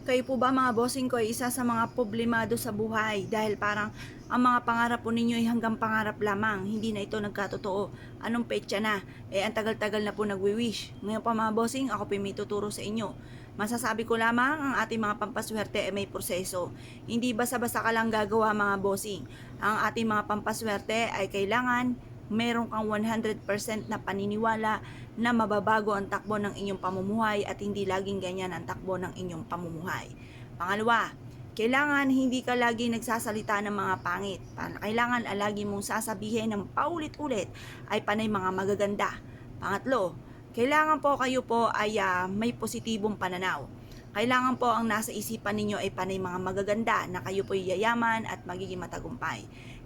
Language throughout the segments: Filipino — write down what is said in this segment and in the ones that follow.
Kayo po ba mga bossing ko ay isa sa mga problemado sa buhay dahil parang ang mga pangarap po ninyo ay hanggang pangarap lamang, hindi na ito nagkatotoo. Anong petsa na? Ang tagal-tagal na po nagwi-wish. Ngayon pa mga bossing, ako po may tuturo sa inyo. Masasabi ko lamang ang ating mga pampaswerte ay may proseso. Hindi basta-basta ka lang gagawa mga bossing. Ang ating mga pampaswerte ay kailangan meron kang 100% na paniniwala na mababago ang takbo ng inyong pamumuhay at hindi laging ganyan ang takbo ng inyong pamumuhay. Pangalawa, kailangan hindi ka lagi nagsasalita ng mga pangit. Kailangan lagi mong sasabihin ng paulit-ulit ay panay mga magaganda. Pangatlo, kailangan po kayo po ay may positibong pananaw. Kailangan po ang nasa isipan ninyo ay panay mga magaganda na kayo po yayaman at magiging matagumpay.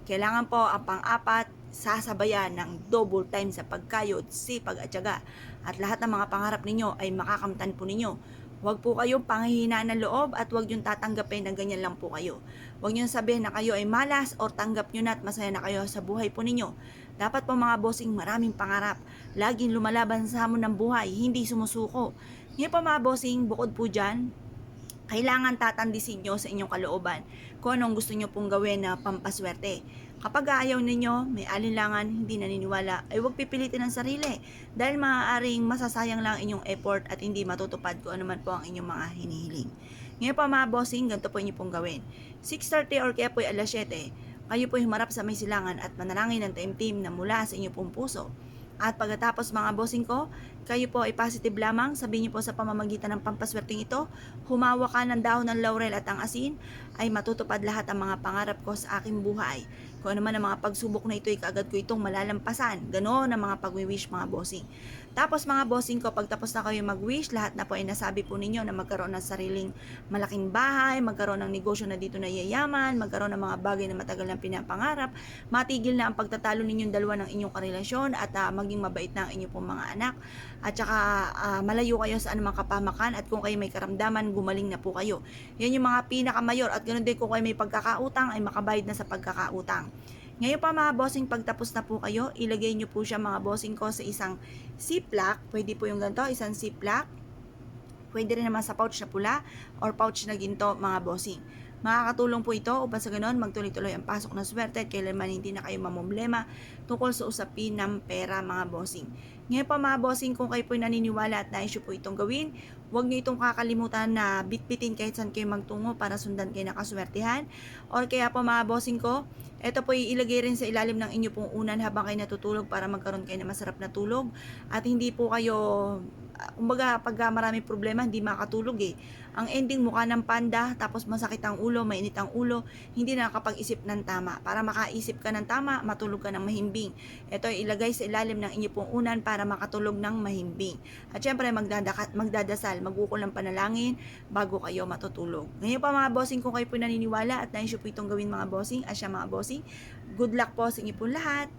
Kailangan po ang pang-apat, sasabayan ng double time sa pagkayod, sipag at tiyaga. At lahat ng mga pangarap ninyo ay makakamtan po ninyo. Huwag po kayong panghihinaan ng loob at huwag yung tatanggapin na ganyan lang po kayo. Huwag nyo sabihin na kayo ay malas o tanggap nyo na at masaya na kayo sa buhay po ninyo. Dapat po mga bossing maraming pangarap. Laging lumalaban sa hamon ng buhay, hindi sumusuko. Ngayon po mga bossing, bukod po dyan, kailangan tatandisin nyo sa inyong kalooban kung anong gusto nyo pong gawin na pampaswerte. Kapag ayaw ninyo, may alinlangan, hindi naniniwala, ay huwag pipilitin ang sarili dahil maaaring masasayang lang inyong effort at hindi matutupad kung ano man po ang inyong mga hinihiling. Ngayon pa mga bossing, ganito po inyo pong gawin. 6:30 or kaya po 7:00, kayo po humarap sa may silangan at manalangin ng taimtim na mula sa inyong pong puso. At pagkatapos mga bossing ko, kayo po ay positive lamang, sabihin niyo po sa pamamagitan ng pampaswerteng ito, humawa ka ng dahon ng laurel at ang asin, ay matutupad lahat ang mga pangarap ko sa aking buhay. Kung ano man ang mga pagsubok na ito, ay kaagad ko itong malalampasan. Ganoon ang mga pag-wish mga bossing. Tapos mga bossing ko, pagtapos na kayo mag-wish, lahat na po ay nasabi po ninyo na magkaroon ng sariling malaking bahay, magkaroon ng negosyo na dito na yayaman, magkaroon ng mga bagay na matagal ng pinapangarap, matigil na ang pagtatalo ninyong dalawa ng inyong karelasyon at maging mabait na ang inyong pong mga anak. At saka malayo kayo sa anumang kapamakan at kung kayo may karamdaman, gumaling na po kayo. Yan yung mga pinakamayor at ganoon din kung kayo may pagkakautang ay makabayad na sa pagkakautang. Ngayon pa mga bossing, pagtapos na po kayo, ilagay nyo po siya mga bossing ko sa isang ziplock. Pwede po yung ganito, isang ziplock. Pwede rin naman sa pouch na pula or pouch na ginto mga bossing. Makakatulong po ito upang sa ganoon magtuloy-tuloy ang pasok ng swerte at kailanman hindi na kayo mamumblema tungkol sa usapin ng pera mga bossing. Ngayon pa mga bossing, kung kayo po naniniwala at nais po itong gawin, huwag niyo itong kakalimutan na bitbitin kahit saan kayo magtungo para sundan kayo nakaswertihan. Or kaya po mga bossing ko, ito po ilagay rin sa ilalim ng inyo pong unan habang kayo natutulog para magkaroon kayo ng masarap na tulog at hindi po kayo kumbaga pag maraming problema hindi makatulog eh. Ang ending mukha ng panda tapos masakit ang ulo, mainit ang ulo, hindi na nakapag-isip ng tama. Para makaisip ka ng tama, matulog ka ng mahimbing. Ito ay ilagay sa ilalim ng inyong pong unan para makatulog ng mahimbing. At syempre magdadasal, magukol ng panalangin bago kayo matutulog. Ngayon pa mga bossing, kung kayo po naniniwala at nais po itong gawin mga bossing, asya mga bossing, good luck po sa inyo po lahat.